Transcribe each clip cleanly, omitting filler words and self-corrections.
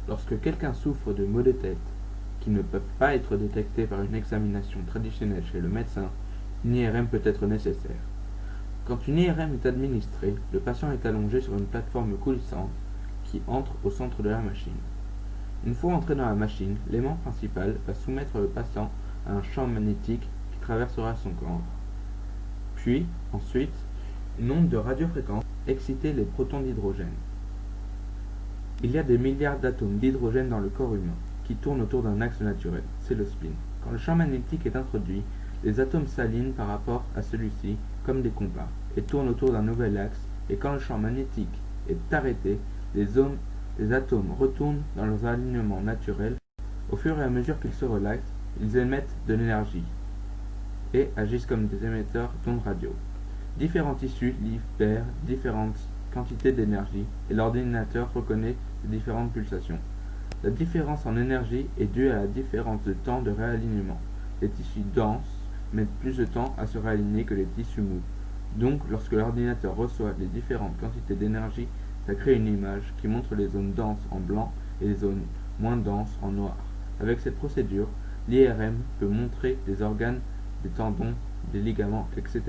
Lorsque quelqu'un souffre de maux de tête qui ne peuvent pas être détectés par une examination traditionnelle chez le médecin, une IRM peut être nécessaire. Quand une IRM est administrée, le patient est allongé sur une plateforme coulissante qui entre au centre de la machine. Une fois entré dans la machine, l'aimant principal va soumettre le patient à un champ magnétique qui traversera son corps. Puis, ensuite, une onde de radiofréquence exciter les protons d'hydrogène. Il y a des milliards d'atomes d'hydrogène dans le corps humain, qui tournent autour d'un axe naturel, c'est le spin. Quand le champ magnétique est introduit, les atomes s'alignent par rapport à celui-ci comme des compas, et tournent autour d'un nouvel axe, et quand le champ magnétique est arrêté, les atomes retournent dans leurs alignements naturels. Au fur et à mesure qu'ils se relaxent, ils émettent de l'énergie, et agissent comme des émetteurs d'ondes radio. Différents tissus libèrent différentes quantités d'énergie, et l'ordinateur reconnaît ces différentes pulsations. La différence en énergie est due à la différence de temps de réalignement. Les tissus denses mettent plus de temps à se réaligner que les tissus mous. Donc, lorsque l'ordinateur reçoit les différentes quantités d'énergie, ça crée une image qui montre les zones denses en blanc et les zones moins denses en noir. Avec cette procédure, l'IRM peut montrer des organes, des tendons, des ligaments, etc.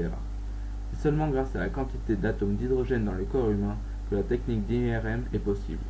C'est seulement grâce à la quantité d'atomes d'hydrogène dans le corps humain que la technique d'IRM est possible.